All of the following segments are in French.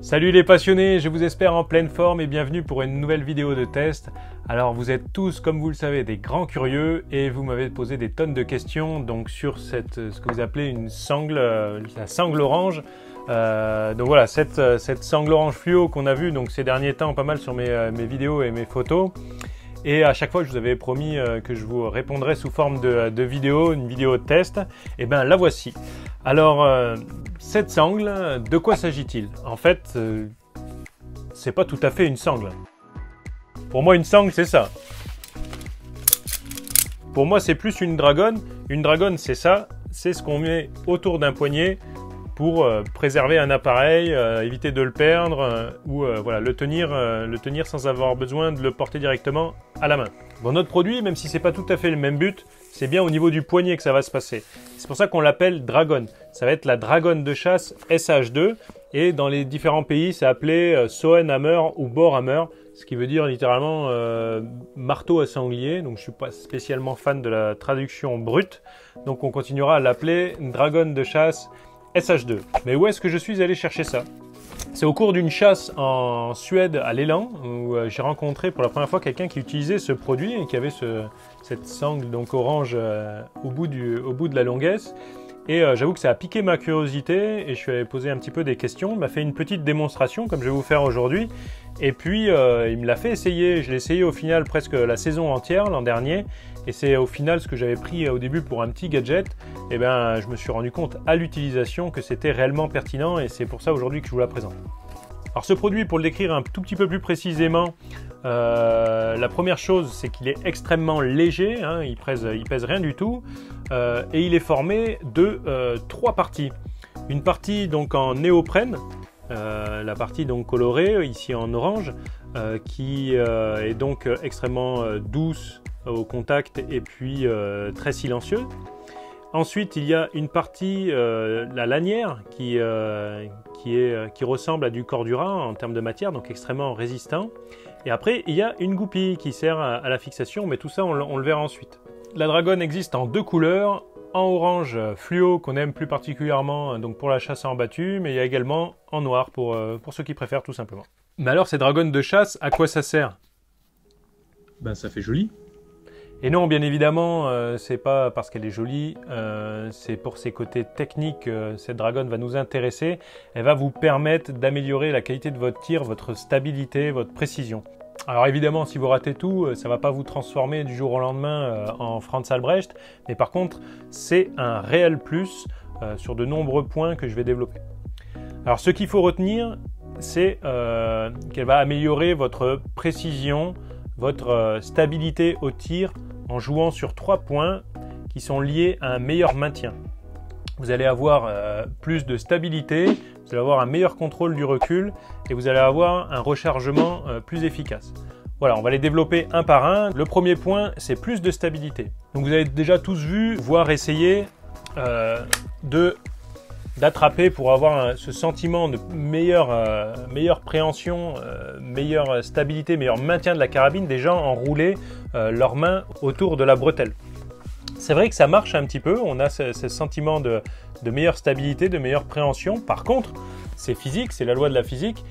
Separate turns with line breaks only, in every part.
Salut les passionnés, je vous espère en pleine forme et bienvenue pour une nouvelle vidéo de test. Alors vous êtes tous, comme vous le savez, des grands curieux et vous m'avez posé des tonnes de questions donc sur ce que vous appelez une sangle, la sangle orange. Donc voilà, cette sangle orange fluo qu'on a vue donc ces derniers temps pas mal sur mes vidéos et mes photos. Et à chaque fois, je vous avais promis que je vous répondrais sous forme de vidéo, une vidéo de test. Et bien la voici. Alors, cette sangle, de quoi s'agit-il? En fait, c'est pas tout à fait une sangle. Pour moi, une sangle, c'est ça. Pour moi, c'est plus une dragonne. Une dragonne, c'est ça. C'est ce qu'on met autour d'un poignet pour préserver un appareil, éviter de le perdre ou voilà, le tenir sans avoir besoin de le porter directement à la main. Bon, notre produit, même si c'est pas tout à fait le même but, c'est bien au niveau du poignet que ça va se passer. C'est pour ça qu'on l'appelle Dragon. Ça va être la dragonne de chasse SH2 et dans les différents pays, c'est appelé Soenhammer ou Borehammer, ce qui veut dire littéralement marteau à sanglier. Donc je suis pas spécialement fan de la traduction brute, donc on continuera à l'appeler dragonne de chasse SH2. Mais où est-ce que je suis allé chercher ça? C'est au cours d'une chasse en Suède à l'élan où j'ai rencontré pour la première fois quelqu'un qui utilisait ce produit et qui avait cette sangle donc orange au bout de la longuesse. Et j'avoue que ça a piqué ma curiosité et je suis allé poser un petit peu des questions. Il m'a fait une petite démonstration comme je vais vous faire aujourd'hui. Et puis il me l'a fait essayer. Je l'ai essayé au final presque la saison entière l'an dernier. Et c'est au final ce que j'avais pris au début pour un petit gadget. Et ben je me suis rendu compte à l'utilisation que c'était réellement pertinent et c'est pour ça aujourd'hui que je vous la présente. Alors ce produit, pour le décrire un tout petit peu plus précisément, la première chose c'est qu'il est extrêmement léger, hein, il pèse rien du tout et il est formé de trois parties. Une partie donc en néoprène, la partie donc colorée ici en orange qui est donc extrêmement douce au contact et puis très silencieuse. Ensuite, il y a une partie, la lanière, qui ressemble à du cordura en termes de matière, donc extrêmement résistant. Et après, il y a une goupille qui sert à la fixation, mais tout ça, on le verra ensuite. La dragonne existe en deux couleurs, en orange fluo, qu'on aime plus particulièrement donc pour la chasse en battu, mais il y a également en noir pour ceux qui préfèrent tout simplement. Mais alors, ces dragonnes de chasse, à quoi ça sert? Ben, ça fait joli. Et non, bien évidemment, c'est pas parce qu'elle est jolie, c'est pour ses côtés techniques, cette dragonne va nous intéresser. Elle va vous permettre d'améliorer la qualité de votre tir, votre stabilité, votre précision. Alors évidemment, si vous ratez tout, ça va pas vous transformer du jour au lendemain en Franz Albrecht, mais par contre, c'est un réel plus sur de nombreux points que je vais développer. Alors ce qu'il faut retenir, c'est qu'elle va améliorer votre précision, votre stabilité au tir en jouant sur 3 points qui sont liés à un meilleur maintien. Vous allez avoir plus de stabilité, vous allez avoir un meilleur contrôle du recul et vous allez avoir un rechargement plus efficace. Voilà, on va les développer un par un. Le premier point, c'est plus de stabilité. Donc vous avez déjà tous vu, voire essayé d'attraper pour avoir ce sentiment de meilleure préhension, meilleure stabilité, meilleur maintien de la carabine, des gens enrouler leurs mains autour de la bretelle. C'est vrai que ça marche un petit peu, on a ce sentiment de meilleure stabilité, de meilleure préhension. Par contre, c'est physique, c'est la loi de la physique.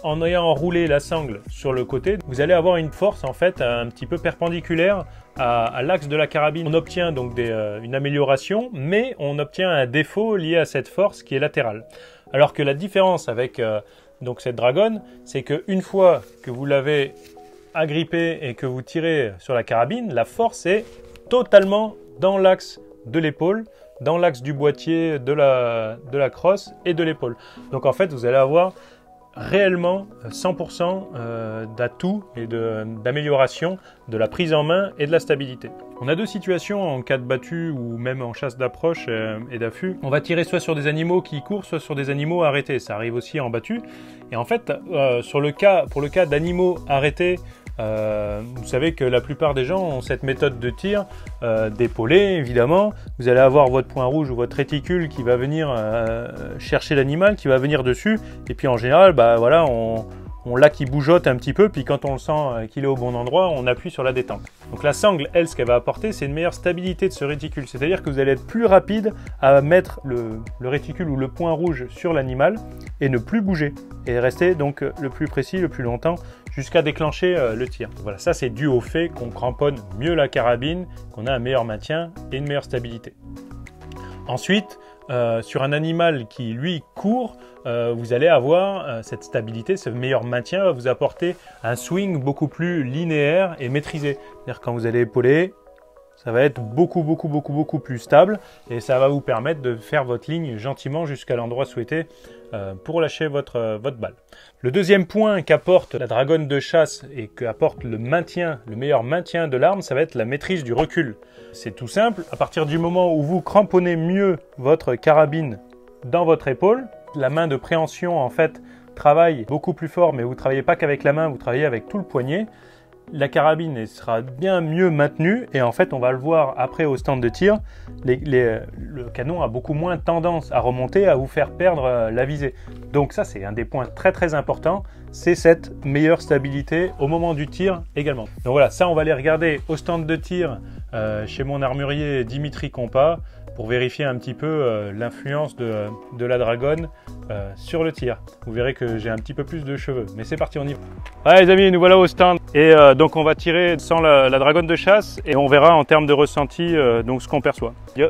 En ayant enroulé la sangle sur le côté, vous allez avoir une force en fait un petit peu perpendiculaire à l'axe de la carabine. On obtient donc une amélioration, mais on obtient un défaut lié à cette force qui est latérale. Alors que la différence avec donc cette dragonne, c'est qu'une fois que vous l'avez agrippée et que vous tirez sur la carabine, la force est totalement dans l'axe de l'épaule, dans l'axe du boîtier, de la crosse et de l'épaule. Donc en fait, vous allez avoir réellement 100% d'atout et d'amélioration de la prise en main et de la stabilité. On a deux situations en cas de battu ou même en chasse d'approche et d'affût. On va tirer soit sur des animaux qui courent, soit sur des animaux arrêtés. Ça arrive aussi en battu. Et en fait, pour le cas d'animaux arrêtés, vous savez que la plupart des gens ont cette méthode de tir d'épaulé, évidemment. Vous allez avoir votre point rouge ou votre réticule qui va venir chercher l'animal, qui va venir dessus. Et puis en général, bah, voilà, on on l'a qui bougeotte un petit peu, puis quand on le sent qu'il est au bon endroit, on appuie sur la détente. Donc la sangle, elle, ce qu'elle va apporter, c'est une meilleure stabilité de ce réticule. C'est-à-dire que vous allez être plus rapide à mettre le réticule ou le point rouge sur l'animal et ne plus bouger. Et rester donc le plus précis, le plus longtemps, jusqu'à déclencher le tir. Voilà, ça c'est dû au fait qu'on cramponne mieux la carabine, qu'on a un meilleur maintien et une meilleure stabilité. Ensuite, sur un animal qui lui court, vous allez avoir cette stabilité, ce meilleur maintien va vous apporter un swing beaucoup plus linéaire et maîtrisé. C'est-à-dire quand vous allez épauler, ça va être beaucoup plus stable et ça va vous permettre de faire votre ligne gentiment jusqu'à l'endroit souhaité pour lâcher votre balle. Le deuxième point qu'apporte la dragonne de chasse et qu'apporte le meilleur maintien de l'arme, ça va être la maîtrise du recul. C'est tout simple, à partir du moment où vous cramponnez mieux votre carabine dans votre épaule, la main de préhension en fait travaille beaucoup plus fort, mais vous ne travaillez pas qu'avec la main, vous travaillez avec tout le poignet. La carabine sera bien mieux maintenue et en fait on va le voir après au stand de tir, le canon a beaucoup moins tendance à remonter, à vous faire perdre la visée. Donc ça c'est un des points très importants, c'est cette meilleure stabilité au moment du tir également. Donc voilà, ça on va aller regarder au stand de tir chez mon armurier Dimitri Compas pour vérifier un petit peu l'influence de la dragonne sur le tir. Vous verrez que j'ai un petit peu plus de cheveux, mais c'est parti, on y va. Allez les amis, nous voilà au stand et donc on va tirer sans la dragonne de chasse et on verra en termes de ressenti donc ce qu'on perçoit. Yo.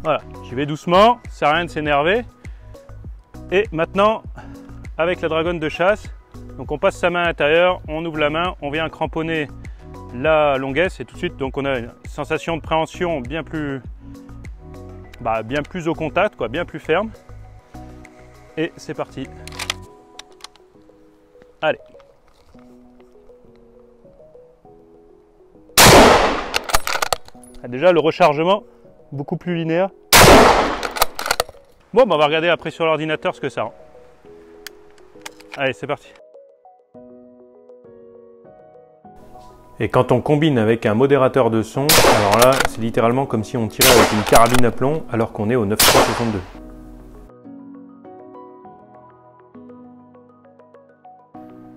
Voilà, j'y vais doucement, ça sert à rien de s'énerver. Et maintenant, avec la dragonne de chasse, donc on passe sa main à l'intérieur, on ouvre la main, on vient cramponner la longuesse et tout de suite donc on a une sensation de préhension bien plus au contact, quoi, bien plus ferme. Et c'est parti. Allez. Déjà le rechargement beaucoup plus linéaire. Bon, on va regarder après sur l'ordinateur ce que ça rend. Allez, c'est parti. Et quand on combine avec un modérateur de son, alors là, c'est littéralement comme si on tirait avec une carabine à plomb alors qu'on est au 9.62.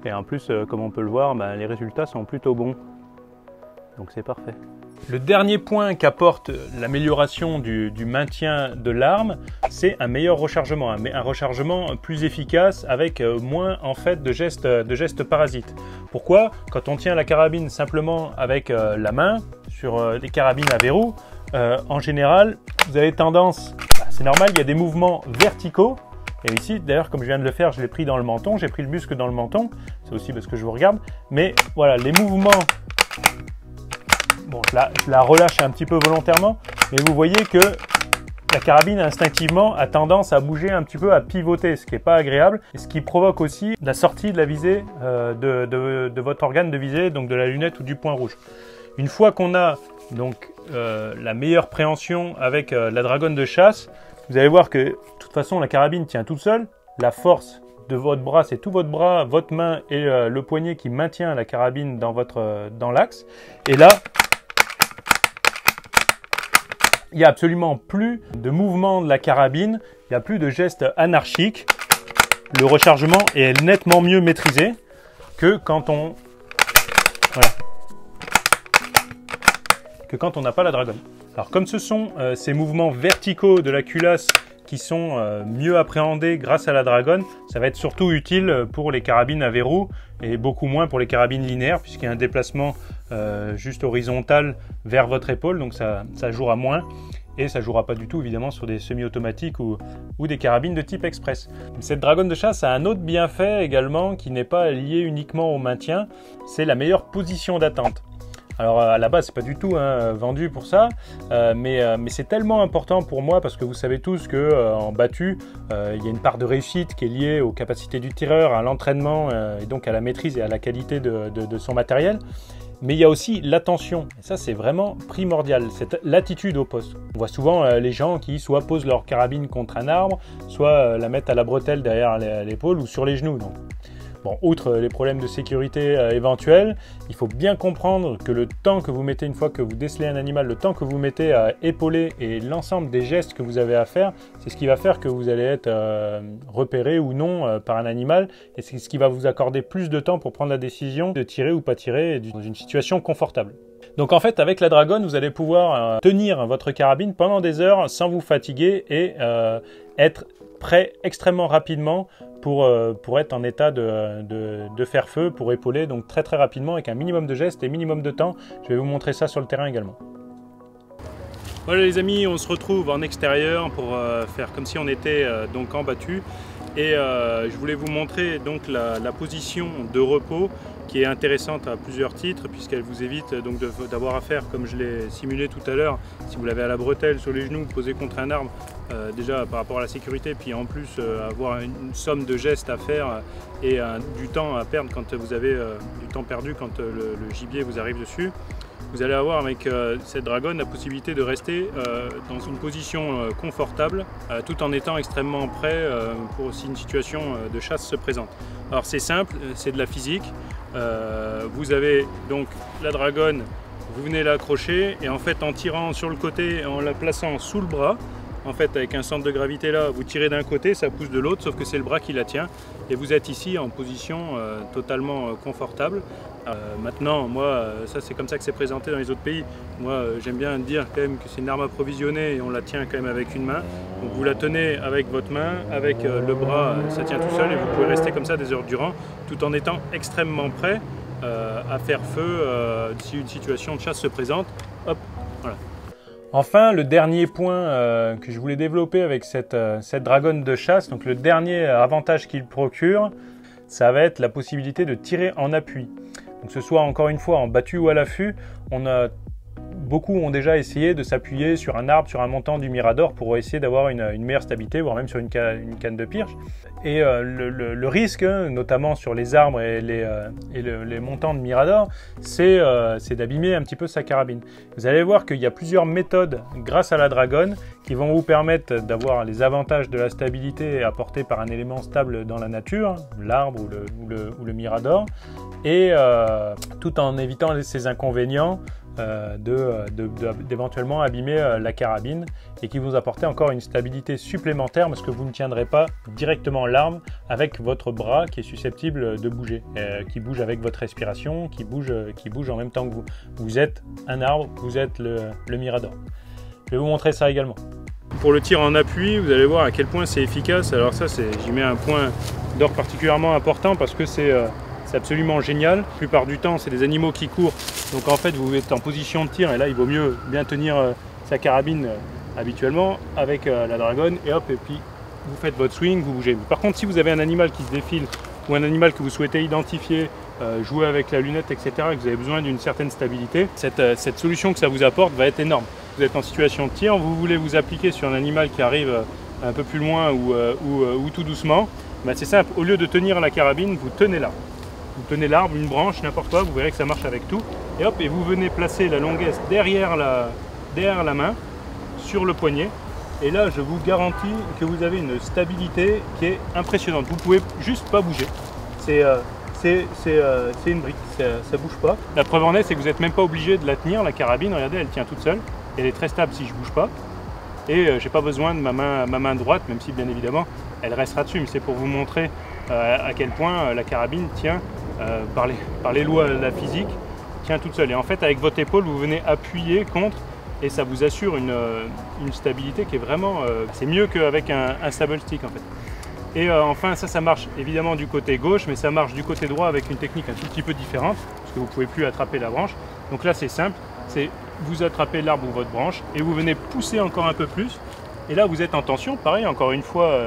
Et en plus, comme on peut le voir, les résultats sont plutôt bons. Donc c'est parfait. Le dernier point qu'apporte l'amélioration du maintien de l'arme, c'est un meilleur rechargement, un rechargement plus efficace avec moins en fait de gestes parasites. Pourquoi? Quand on tient la carabine simplement avec la main sur des carabines à verrou, en général, vous avez tendance, c'est normal, il y a des mouvements verticaux. Et ici, d'ailleurs, comme je viens de le faire, je l'ai pris dans le menton, j'ai pris le muscle dans le menton, c'est aussi parce que je vous regarde. Mais voilà, les mouvements. Bon, je la relâche un petit peu volontairement, mais vous voyez que la carabine instinctivement a tendance à bouger un petit peu, à pivoter, ce qui n'est pas agréable, et ce qui provoque aussi la sortie de la visée de votre organe de visée, donc de la lunette ou du point rouge. Une fois qu'on a donc la meilleure préhension avec la dragonne de chasse, vous allez voir que de toute façon la carabine tient toute seule, la force de votre bras, c'est tout votre bras, votre main et le poignet qui maintient la carabine dans l'axe, et là, il n'y a absolument plus de mouvement de la carabine, il n'y a plus de gestes anarchiques. Le rechargement est nettement mieux maîtrisé que quand on n'a pas la dragonne. Alors comme ce sont ces mouvements verticaux de la culasse qui sont mieux appréhendés grâce à la dragonne, ça va être surtout utile pour les carabines à verrou et beaucoup moins pour les carabines linéaires puisqu'il y a un déplacement juste horizontal vers votre épaule, donc ça jouera moins et ça jouera pas du tout évidemment sur des semi-automatiques ou des carabines de type express. Cette dragonne de chasse a un autre bienfait également qui n'est pas lié uniquement au maintien, c'est la meilleure position d'attente. Alors à la base c'est pas du tout vendu pour ça, mais c'est tellement important pour moi parce que vous savez tous que en battu il y a une part de réussite qui est liée aux capacités du tireur, à l'entraînement et donc à la maîtrise et à la qualité de son matériel. Mais il y a aussi l'attention, et ça c'est vraiment primordial, c'est l'attitude au poste. On voit souvent les gens qui soit posent leur carabine contre un arbre, soit la mettent à la bretelle derrière l'épaule ou sur les genoux. Donc, Bon, outre les problèmes de sécurité éventuels, il faut bien comprendre que le temps que vous mettez, une fois que vous décelez un animal, le temps que vous mettez à épauler et l'ensemble des gestes que vous avez à faire, c'est ce qui va faire que vous allez être repéré ou non par un animal, et c'est ce qui va vous accorder plus de temps pour prendre la décision de tirer ou pas tirer dans une situation confortable. Donc en fait, avec la Dragon, vous allez pouvoir tenir votre carabine pendant des heures sans vous fatiguer et être prêt extrêmement rapidement pour être en état de faire feu, pour épauler, donc très très rapidement avec un minimum de gestes et minimum de temps. Je vais vous montrer ça sur le terrain également. Voilà les amis, on se retrouve en extérieur pour faire comme si on était donc en battu. Et je voulais vous montrer donc la position de repos qui est intéressante à plusieurs titres, puisqu'elle vous évite donc d'avoir à faire, comme je l'ai simulé tout à l'heure, si vous l'avez à la bretelle, sur les genoux, posé contre un arbre, déjà par rapport à la sécurité, puis en plus avoir une somme de gestes à faire et du temps à perdre quand vous avez du temps perdu quand le gibier vous arrive dessus. Vous allez avoir avec cette Dragon la possibilité de rester dans une position confortable tout en étant extrêmement prêt pour si une situation de chasse se présente. Alors c'est simple, c'est de la physique. Vous avez donc la Dragon, vous venez l'accrocher et en fait en tirant sur le côté, en la plaçant sous le bras, en fait avec un centre de gravité là, vous tirez d'un côté, ça pousse de l'autre, sauf que c'est le bras qui la tient et vous êtes ici en position totalement confortable. Maintenant, moi, ça c'est comme ça que c'est présenté dans les autres pays. Moi, j'aime bien dire quand même que c'est une arme approvisionnée et on la tient quand même avec une main. Donc vous la tenez avec votre main, avec le bras, ça tient tout seul et vous pouvez rester comme ça des heures durant, tout en étant extrêmement prêt à faire feu si une situation de chasse se présente. Hop, voilà. Enfin, le dernier point que je voulais développer avec cette Dragon de chasse, donc le dernier avantage qu'il procure, ça va être la possibilité de tirer en appui. Donc, que ce soit encore une fois en battu ou à l'affût, beaucoup ont déjà essayé de s'appuyer sur un arbre, sur un montant du Mirador pour essayer d'avoir une meilleure stabilité, voire même sur une canne de pirche. Et le risque, notamment sur les arbres et les montants de Mirador, c'est d'abîmer un petit peu sa carabine. Vous allez voir qu'il y a plusieurs méthodes grâce à la Dragon qui vont vous permettre d'avoir les avantages de la stabilité apportés par un élément stable dans la nature, l'arbre ou le Mirador, et tout en évitant ces inconvénients d'éventuellement abîmer la carabine et qui vous apporter encore une stabilité supplémentaire parce que vous ne tiendrez pas directement l'arme avec votre bras qui est susceptible de bouger, qui bouge avec votre respiration, qui bouge en même temps que vous. Vous êtes un arbre, vous êtes le Mirador. Je vais vous montrer ça également. Pour le tir en appui, vous allez voir à quel point c'est efficace. Alors ça, j'y mets un point d'or particulièrement important parce que c'est absolument génial. La plupart du temps, c'est des animaux qui courent. Donc en fait, vous êtes en position de tir et là, il vaut mieux bien tenir sa carabine habituellement avec la Dragon et hop, et puis vous faites votre swing, vous bougez. Par contre, si vous avez un animal qui se défile ou un animal que vous souhaitez identifier, jouer avec la lunette, etc., et que vous avez besoin d'une certaine stabilité, cette solution que ça vous apporte va être énorme. Vous êtes en situation de tir, vous voulez vous appliquer sur un animal qui arrive un peu plus loin ou tout doucement, ben c'est simple, au lieu de tenir la carabine, vous tenez l'arbre. Vous tenez l'arbre, une branche, n'importe quoi, vous verrez que ça marche avec tout. Et hop, et vous venez placer la longuesse derrière la main, sur le poignet. Et là, je vous garantis que vous avez une stabilité qui est impressionnante. Vous pouvez juste pas bouger. C'est une brique, ça bouge pas. La preuve en est, c'est que vous n'êtes même pas obligé de la tenir, la carabine. Regardez, elle tient toute seule. Elle est très stable si je bouge pas. Et j'ai pas besoin de ma main droite, même si bien évidemment, elle restera dessus. Mais c'est pour vous montrer à quel point la carabine tient par les lois de la physique, tient toute seule. Et en fait, avec votre épaule, vous venez appuyer contre et ça vous assure une stabilité qui est vraiment... c'est mieux qu'avec un stable stick en fait. Et enfin, ça marche évidemment du côté gauche, mais ça marche du côté droit avec une technique un tout petit peu différente, parce que vous ne pouvez plus attraper la branche. Donc là, c'est simple, c'est vous attrapez l'arbre ou votre branche, et vous venez pousser encore un peu plus. Et là, vous êtes en tension, pareil, encore une fois,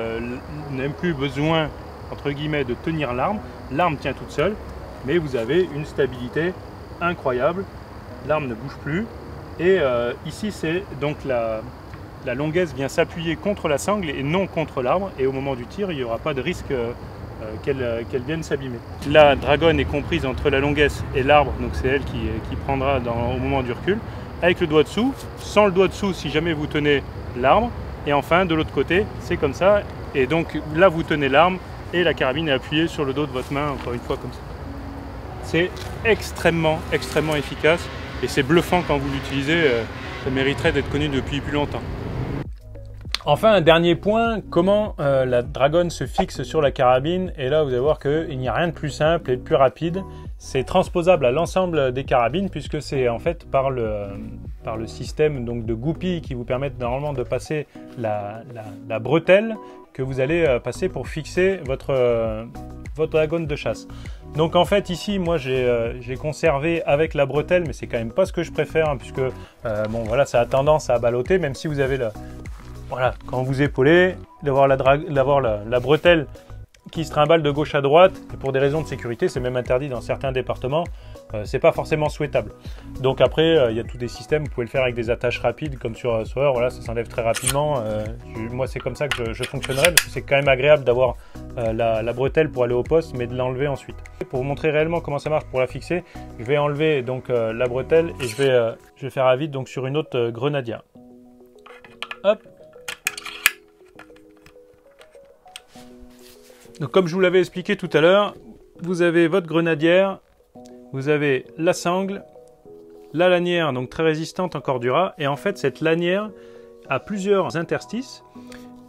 vous n'avez plus besoin, entre guillemets, de tenir l'arme. L'arme tient toute seule, mais vous avez une stabilité incroyable. L'arme ne bouge plus. Et ici, c'est donc la longuesse vient s'appuyer contre la sangle et non contre l'arbre. Et au moment du tir, il n'y aura pas de risque qu'elle vienne s'abîmer. La Dragon est comprise entre la longuesse et l'arbre, donc c'est elle qui prendra au moment du recul. Avec le doigt dessous, sans le doigt dessous si jamais vous tenez l'arbre. Et enfin, de l'autre côté, c'est comme ça. Et donc là, vous tenez l'arme et la carabine est appuyée sur le dos de votre main, encore une fois comme ça. C'est extrêmement efficace et c'est bluffant quand vous l'utilisez, ça mériterait d'être connu depuis plus longtemps. Enfin, un dernier point, comment la Dragon se fixe sur la carabine. Et là, vous allez voir qu'il n'y a rien de plus simple et de plus rapide. C'est transposable à l'ensemble des carabines puisque c'est en fait par le système donc, de goupilles qui vous permettent normalement de passer la bretelle que vous allez passer pour fixer votre Dragon de chasse. Donc en fait ici moi j'ai conservé avec la bretelle, mais c'est quand même pas ce que je préfère hein, puisque bon voilà, ça a tendance à balloter, même si vous avez voilà, quand vous épaulez, d'avoir la bretelle qui se trimballe de gauche à droite, et pour des raisons de sécurité, c'est même interdit dans certains départements, c'est pas forcément souhaitable. Donc après, il y a tous des systèmes, vous pouvez le faire avec des attaches rapides, comme sur Sawyer, voilà, ça s'enlève très rapidement. Moi, c'est comme ça que je fonctionnerais, parce que c'est quand même agréable d'avoir la bretelle pour aller au poste, mais de l'enlever ensuite. Pour vous montrer réellement comment ça marche pour la fixer, je vais enlever donc la bretelle, et je vais faire à vide donc, sur une autre grenadière. Hop. Donc, comme je vous l'avais expliqué tout à l'heure, vous avez votre grenadière, vous avez la sangle, la lanière, donc très résistante en Cordura, et en fait cette lanière a plusieurs interstices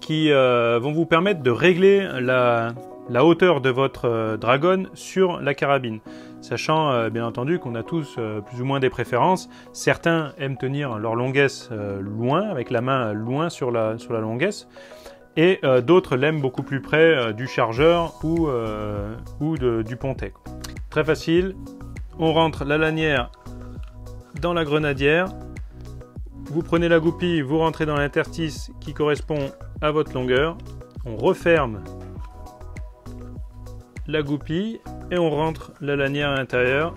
qui vont vous permettre de régler la hauteur de votre Dragon sur la carabine. Sachant bien entendu qu'on a tous plus ou moins des préférences. Certains aiment tenir leur longuesse loin, avec la main loin sur la longuesse. Et d'autres l'aiment beaucoup plus près du chargeur ou du pontet. Très facile, on rentre la lanière dans la grenadière, vous prenez la goupille, vous rentrez dans l'interstice qui correspond à votre longueur, on referme la goupille et on rentre la lanière à l'intérieur,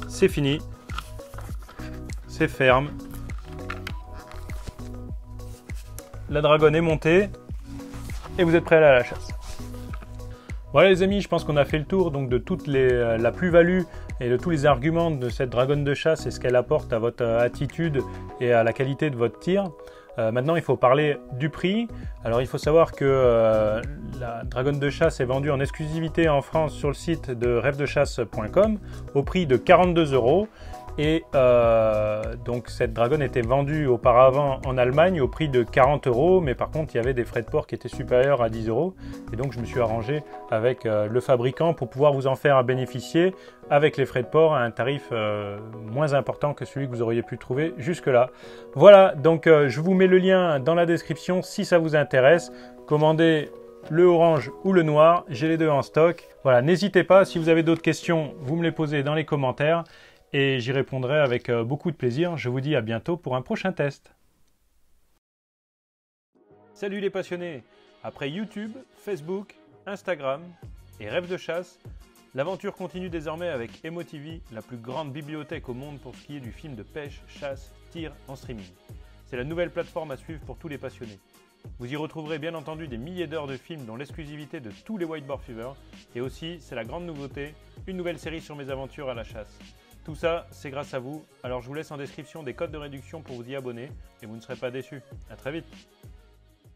c'est fini, c'est ferme. La Dragon est montée et vous êtes prêts à aller à la chasse. Voilà les amis, je pense qu'on a fait le tour donc, de toute la plus-value et de tous les arguments de cette Dragon de chasse et ce qu'elle apporte à votre attitude et à la qualité de votre tir. Maintenant, il faut parler du prix. Alors, il faut savoir que la Dragon de chasse est vendue en exclusivité en France sur le site de rêvedechasse.com au prix de 42 €. Et donc cette Dragon était vendue auparavant en Allemagne au prix de 40 €, mais par contre il y avait des frais de port qui étaient supérieurs à 10 €, et donc je me suis arrangé avec le fabricant pour pouvoir vous en faire bénéficier avec les frais de port à un tarif moins important que celui que vous auriez pu trouver jusque-là. Voilà, donc je vous mets le lien dans la description si ça vous intéresse. Commandez le orange ou le noir, j'ai les deux en stock. Voilà, n'hésitez pas, si vous avez d'autres questions, vous me les posez dans les commentaires. Et j'y répondrai avec beaucoup de plaisir. Je vous dis à bientôt pour un prochain test. Salut les passionnés! Après YouTube, Facebook, Instagram et Rêve de chasse, l'aventure continue désormais avec Emotivee, la plus grande bibliothèque au monde pour ce qui est du film de pêche, chasse, tir en streaming. C'est la nouvelle plateforme à suivre pour tous les passionnés. Vous y retrouverez bien entendu des milliers d'heures de films dont l'exclusivité de tous les Whiteboard Fever. Et aussi, c'est la grande nouveauté, une nouvelle série sur mes aventures à la chasse. Tout ça, c'est grâce à vous, alors je vous laisse en description des codes de réduction pour vous y abonner et vous ne serez pas déçus. À très vite!